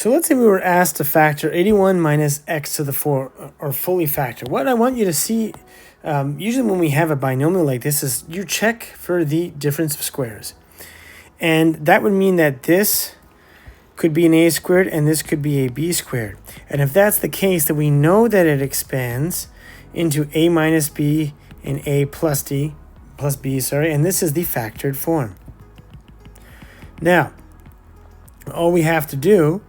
So let's say we were asked to factor 81 minus x to the 4, or fully factor. What I want you to see, usually when we have a binomial like this, is you check for the difference of squares. And that would mean that this could be an a squared and this could be a b squared. And if that's the case, then we know that it expands into a minus b and a plus b, and this is the factored form. Now, all we have to do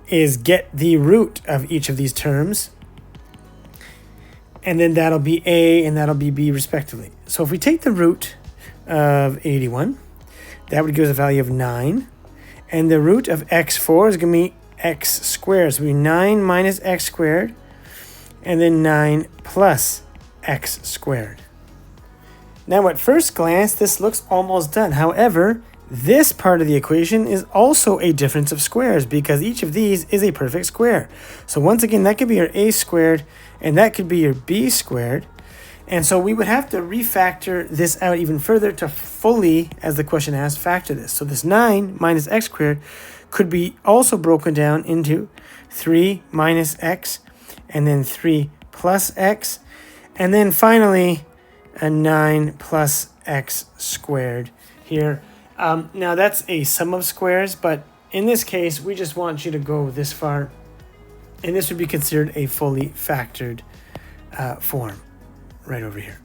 is get the root of each of these terms, and then that'll be a and that'll be b respectively. So if we take the root of 81, that would give us a value of 9, and the root of x4 is going to be x squared. So it would be 9 minus x squared, and then 9 plus x squared. Now at first glance, this looks almost done. However, this part of the equation is also a difference of squares because each of these is a perfect square. So once again, that could be your a squared and that could be your b squared. And so we would have to refactor this out even further to fully, as the question asks, factor this. So this 9 minus x squared could be also broken down into 3 minus x and then 3 plus x. And then finally, a 9 plus x squared here. Now that's a sum of squares, but in this case, we just want you to go this far, and this would be considered a fully factored form right over here.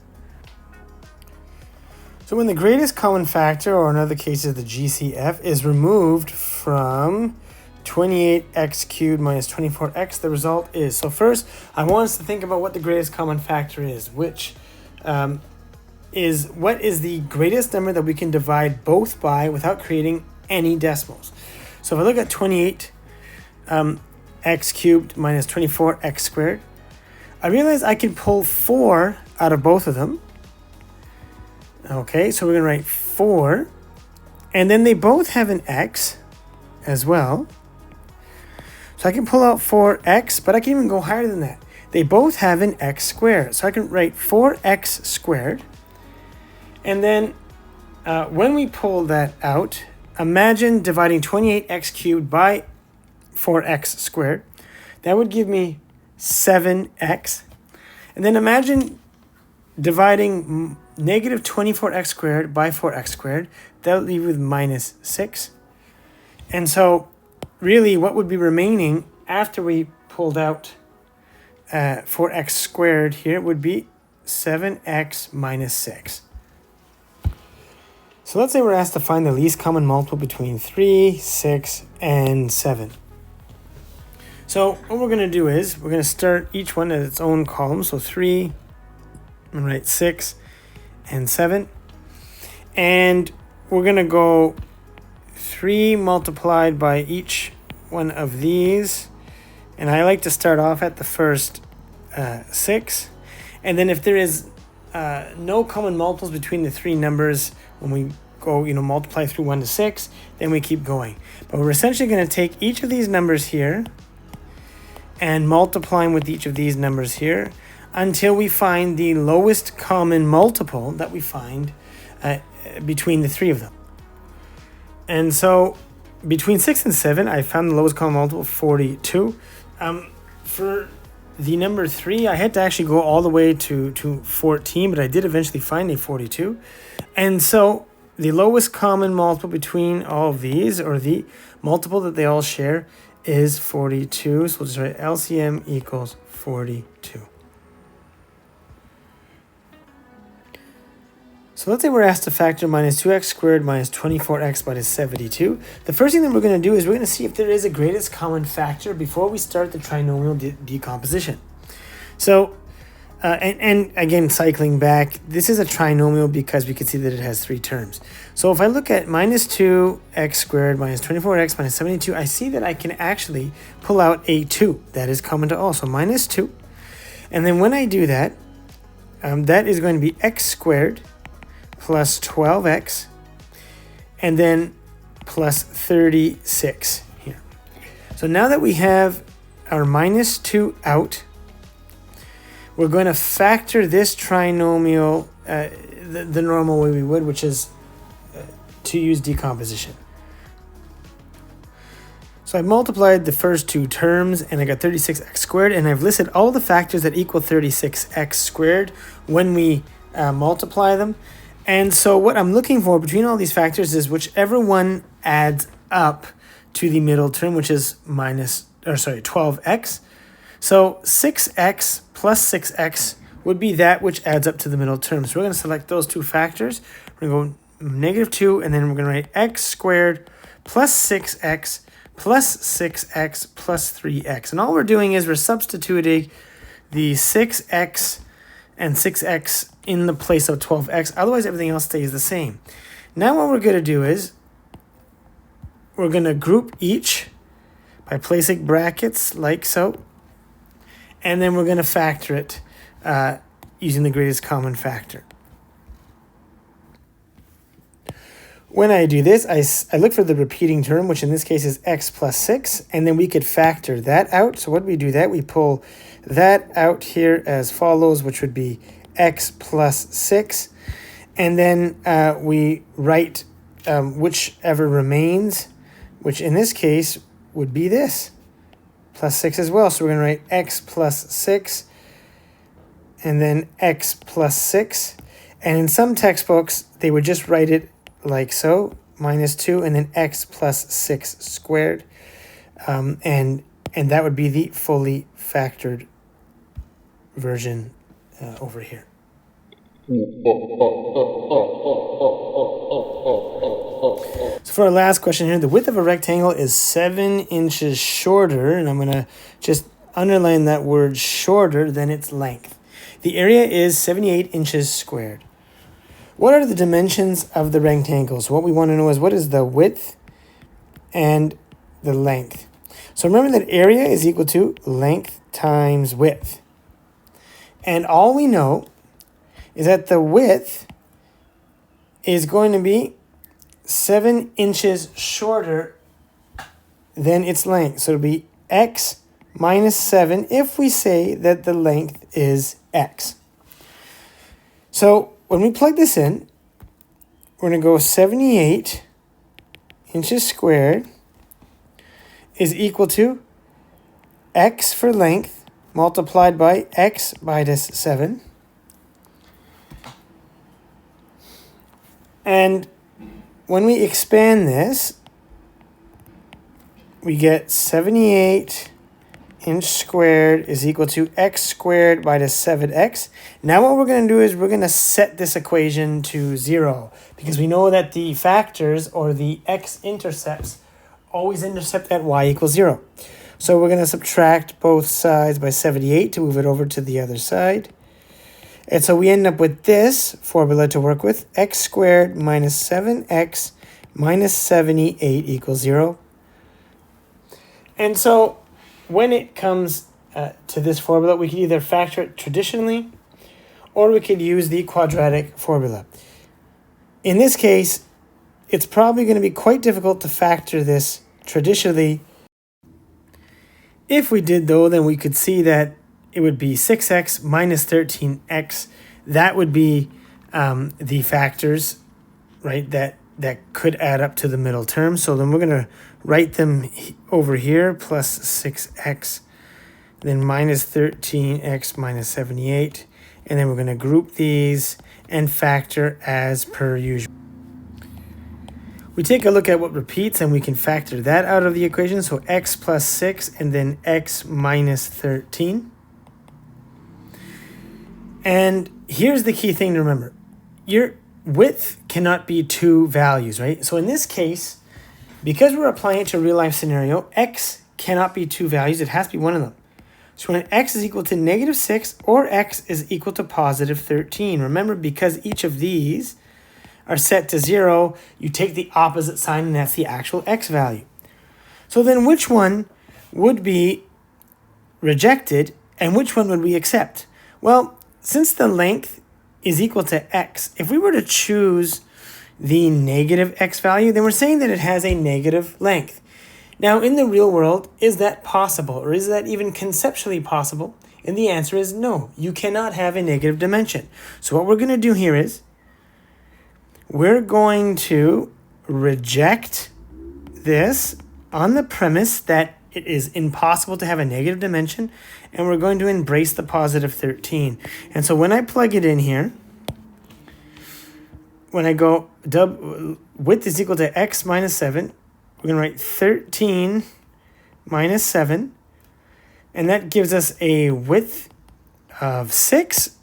So when the greatest common factor, or in other cases the GCF, is removed from 28x cubed minus 24x, the result is, so first I want us to think about what the greatest common factor is, which is what is the greatest number that we can divide both by without creating any decimals. So if I look at 28 x cubed minus 24x squared, I realize I can pull 4 out of both of them. Okay, so we're going to write 4, and then they both have an x as well. So I can pull out 4x, but I can even go higher than that. They both have an x squared, so I can write 4x squared. And then when we pull that out, imagine dividing 28x cubed by 4x squared. That would give me 7x. And then imagine dividing negative 24x squared by 4x squared. That would leave with minus 6. And so really what would be remaining after we pulled out 4x squared here would be 7x minus 6. So let's say we're asked to find the least common multiple between 3, 6, and 7. So what we're going to do is we're going to start each one at its own column. So 3, I'm going to write 6, and 7. And we're going to go 3 multiplied by each one of these. And I like to start off at the first 6. And then if there is no common multiples between the 3 numbers, when we go, multiply through 1 to 6, then we keep going. But we're essentially going to take each of these numbers here and multiply with each of these numbers here until we find the lowest common multiple that we find between the 3 of them. And so between 6 and 7, I found the lowest common multiple, 42. For the number 3, I had to actually go all the way to 14, but I did eventually find a 42. And so the lowest common multiple between all of these, or the multiple that they all share, is 42. So we'll just write LCM equals 42. So let's say we're asked to factor minus 2x squared minus 24x minus 72. The first thing that we're going to do is we're going to see if there is a greatest common factor before we start the trinomial decomposition. So, and again, cycling back, this is a trinomial because we can see that it has 3 terms. So if I look at minus 2x squared minus 24x minus 72, I see that I can actually pull out a 2 that is common to all. So minus 2. And then when I do that, that is going to be x squared plus 12x, and then plus 36 here. So now that we have our minus 2 out, we're going to factor this trinomial the normal way we would, which is to use decomposition. So I multiplied the first two terms and I got 36x squared, and I've listed all the factors that equal 36x squared when we multiply them. And so what I'm looking for between all these factors is whichever one adds up to the middle term, which is 12x. So 6x plus 6x would be that which adds up to the middle term. So we're going to select those two factors. We're going to go -2, and then we're going to write x squared plus 6x plus 6x plus 3x. And all we're doing is we're substituting the 6x and 6x in the place of 12x. Otherwise, everything else stays the same. Now what we're going to do is we're going to group each by placing brackets like so. And then we're going to factor it using the greatest common factor. When I do this, I look for the repeating term, which in this case is x plus 6, and then we could factor that out. So when we do that, we pull that out here as follows, which would be x plus 6. And then we write whichever remains, which in this case would be this, plus 6 as well. So we're going to write x plus 6, and then x plus 6. And in some textbooks, they would just write it like so, -2, and then x plus 6 squared. And that would be the fully factored version over here. So for our last question here, the width of a rectangle is 7 inches shorter, and I'm going to just underline that word shorter than its length. The area is 78 inches squared. What are the dimensions of the rectangle? So what we want to know is what is the width and the length. So remember that area is equal to length times width. And all we know is that the width is going to be 7 inches shorter than its length. So it'll be x minus 7 if we say that the length is x. So when we plug this in, we're going to go 78 inches squared is equal to x for length multiplied by x minus 7. And when we expand this, we get 78 inch squared is equal to x squared minus 7x. Now what we're going to do is we're going to set this equation to 0, because we know that the factors or the x-intercepts always intercept at y equals 0. So we're going to subtract both sides by 78 to move it over to the other side. And so we end up with this formula to work with, x squared minus 7x minus 78 equals 0. And so when it comes to this formula, we can either factor it traditionally or we could use the quadratic formula. In this case, it's probably going to be quite difficult to factor this traditionally. If we did, though, then we could see that it would be 6x minus 13x. That would be the factors, right, that could add up to the middle term. So then we're going to write them over here, plus 6x, then minus 13x minus 78. And then we're going to group these and factor as per usual. We take a look at what repeats and we can factor that out of the equation. So x plus 6 and then x minus 13. And here's the key thing to remember. Your width cannot be two values, right? So in this case, because we're applying it to a real life scenario, x cannot be two values. It has to be one of them. So when x is equal to -6 or x is equal to positive 13. Remember, because each of these are set to 0, you take the opposite sign and that's the actual x value. So then which one would be rejected and which one would we accept? Well, since the length is equal to x, if we were to choose the negative x value, then we're saying that it has a negative length. Now, in the real world, is that possible, or is that even conceptually possible? And the answer is no. You cannot have a negative dimension. So what we're going to do here is we're going to reject this on the premise that it is impossible to have a negative dimension, and we're going to embrace the positive 13. And so when I plug it in here, when I go width is equal to x minus 7, we're going to write 13 minus 7, and that gives us a width of 6.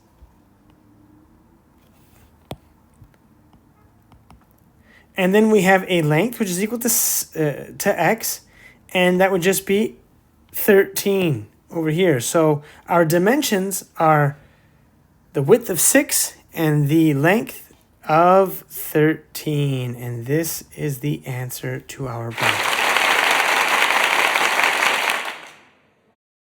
And then we have a length, which is equal to x, and that would just be 13 over here. So our dimensions are the width of 6 and the length of 13. And this is the answer to our problem.